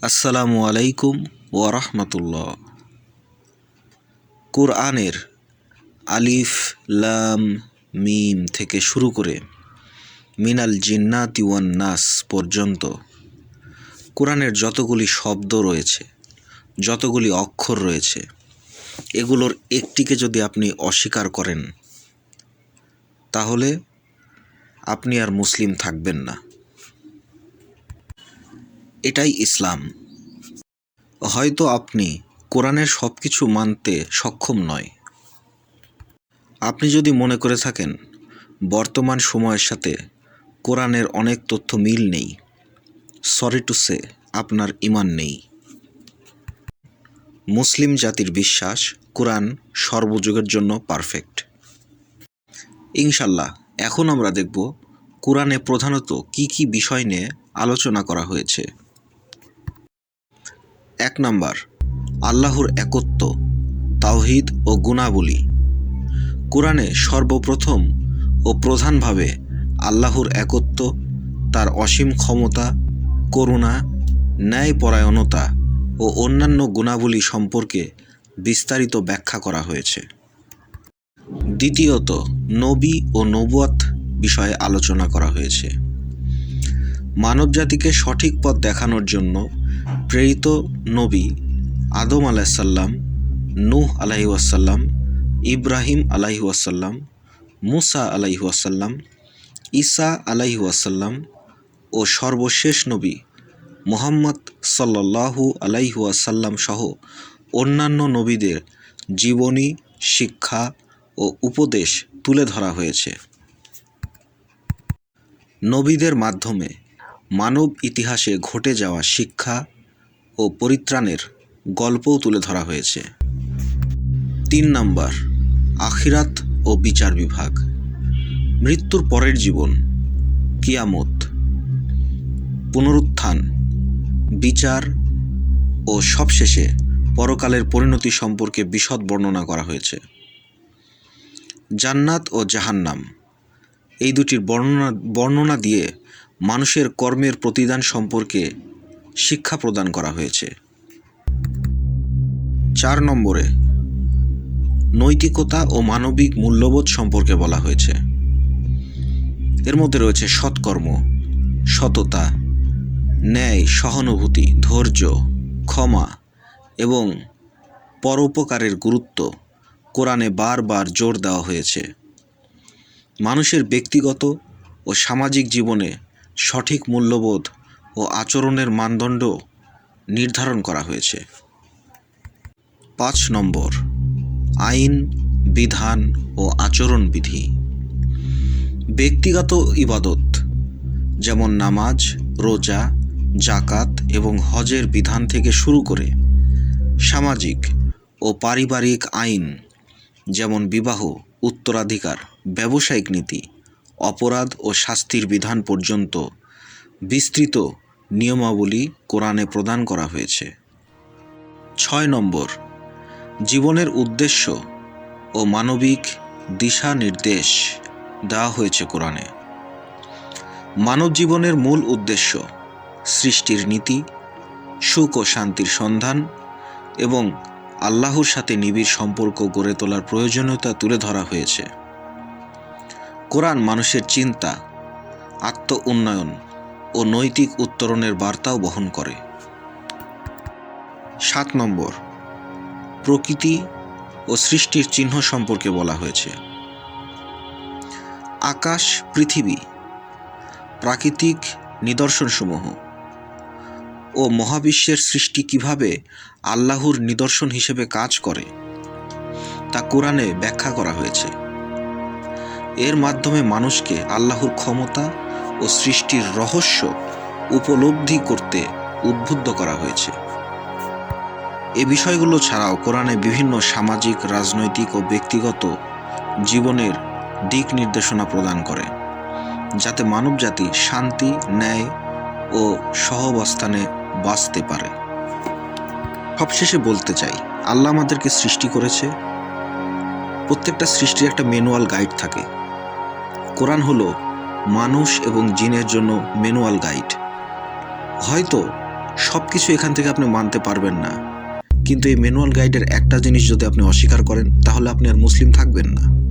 আসসালামু আলাইকুম ওয়া রাহমাতুল্লাহ। কোরআনের আলিফ লাম মিম থেকে শুরু করে মিনাল জিন্নাতি ওয়ান নাস পর্যন্ত কোরআনের যতগুলি শব্দ রয়েছে, যতগুলি অক্ষর রয়েছে, এগুলোর একটিকে যদি আপনি অস্বীকার করেন তাহলে আপনি আর মুসলিম থাকবেন না। এটাই ইসলাম। হয়তো আপনি কোরআনের সব কিছু মানতে সক্ষম নয়। আপনি যদি মনে করে থাকেন বর্তমান সময়ের সাথে কোরআনের অনেক তথ্য মিল নেই, সরি টু সে, আপনার ঈমান নেই। মুসলিম জাতির বিশ্বাস কোরআন সর্বযুগের জন্য পারফেক্ট। ইনশাল্লাহ এখন আমরা দেখব কোরআনে প্রধানত কি কি বিষয় নিয়ে আলোচনা করা হয়েছে। 1 নাম্বার, আল্লাহর একত্ব, তাওহীদ ও গুণাবলী। কোরআনে সর্বপ্রথম ও প্রধানভাবে আল্লাহর একত্ব, তার অসীম ক্ষমতা, করুণা, ন্যায়পরায়ণতা ও অন্যান্য গুণাবলী সম্পর্কে বিস্তারিত ব্যাখ্যা করা হয়েছে। দ্বিতীয়ত, নবী ও নবুয়ত বিষয়ে আলোচনা করা হয়েছে। মানবজাতিকে সঠিক পথ দেখানোর জন্য প্রেরিত নবী আদম আলাইসাল্লাম, নূহ আলাইহি ওয়াসাল্লাম, ইব্রাহিম আলাইহি ওয়াসাল্লাম, মুসা আলাইহি ওয়াসাল্লাম, ঈসা আলাইহি ওয়াসাল্লাম ও সর্বশেষ নবী মুহাম্মদ সাল্লাল্লাহু আলাইহি ওয়াসাল্লাম সহ অন্যান্য নবীদের জীবনী, শিক্ষা ও উপদেশ তুলে ধরা হয়েছে। নবীদের মাধ্যমে মানব ইতিহাসে ঘটে যাওয়া শিক্ষা ও পরিত্রাণের গল্পও তুলে ধরা হয়েছে। 3 নাম্বার, আখিরাত ও বিচার বিভাগ। মৃত্যুর পরের জীবন, কিয়ামত, পুনরুত্থান, বিচার ও সবশেষে পরকালের পরিণতি সম্পর্কে বিশদ বর্ণনা করা হয়েছে। জান্নাত ও জাহান্নাম, এই দুটির বর্ণনা দিয়ে মানুষের কর্মের প্রতিদান সম্পর্কে শিক্ষা প্রদান করা হয়েছে। 4 নম্বরে, নৈতিকতা ও মানবিক মূল্যবোধ সম্পর্কে বলা হয়েছে। এর মধ্যে রয়েছে সৎকর্ম, সততা, ন্যায়, সহানুভূতি, ধৈর্য, ক্ষমা এবং পরোপকারের গুরুত্ব কোরআনে বারবার জোর দেওয়া হয়েছে। মানুষের ব্যক্তিগত ও সামাজিক জীবনে সঠিক মূল্যবোধ ও আচরণের মানদণ্ড নির্ধারণ করা হয়েছে। 5 নম্বর, আইন, বিধান ও আচরণবিধি। ব্যক্তিগত ইবাদত যেমন নামাজ, রোজা, জাকাত এবং হজের বিধান থেকে শুরু করে সামাজিক ও পারিবারিক আইন যেমন বিবাহ, উত্তরাধিকার, ব্যবসায়িক নীতি, অপরাধ ও শাস্তির বিধান পর্যন্ত বিস্তৃত নিয়মাবলী কোরআনে প্রদান করা হয়েছে। 6 নম্বর, জীবনের উদ্দেশ্য ও মানবিক দিশা নির্দেশ দেওয়া হয়েছে কোরআনে। মানব জীবনের মূল উদ্দেশ্য সৃষ্টির নীতি, সুখ ও শান্তির সন্ধান এবং আল্লাহর সাথে নিবিড় সম্পর্ক গড়ে তোলার প্রয়োজনীয়তা তুলে ধরা হয়েছে। কোরআন মানুষের চিন্তা, আত্ম উন্নয়ন ও নৈতিক উত্তরণের বার্তাও বহন করে। 7 নম্বর, প্রকৃতি ও সৃষ্টির চিহ্ন সম্পর্কে বলা হয়েছে। আকাশ, পৃথিবী, প্রাকৃতিক নিদর্শনসমূহ ও মহাবিশ্বের সৃষ্টি কিভাবে আল্লাহর নিদর্শন হিসেবে কাজ করে তা কোরআনে ব্যাখ্যা করা হয়েছে। এর মাধ্যমে মানুষকে আল্লাহর ক্ষমতা ও সৃষ্টির রহস্য উপলব্ধি করতে উদ্বুদ্ধ করা হয়েছে। এ বিষয়গুলো ছাড়াও কোরআনে বিভিন্ন সামাজিক, রাজনৈতিক ও ব্যক্তিগত জীবনের দিক নির্দেশনা প্রদান করে, যাতে মানবজাতি শান্তি, ন্যায় ও সহাবস্থানে বাঁচতে পারে। সবশেষে বলতে চাই, আল্লাহ আমাদেরকে সৃষ্টি করেছে। প্রত্যেকটা সৃষ্টির একটা ম্যানুয়াল গাইড থাকে। কোরআন হলো মানুষ এবং জিনের জন্য ম্যানুয়াল গাইড। হয়তো সব কিছু এখান থেকে আপনি মানতে পারবেন না, কিন্তু এই ম্যানুয়াল গাইডের একটা জিনিস যদি আপনি অস্বীকার করেন তাহলে আপনি আর মুসলিম থাকবেন না।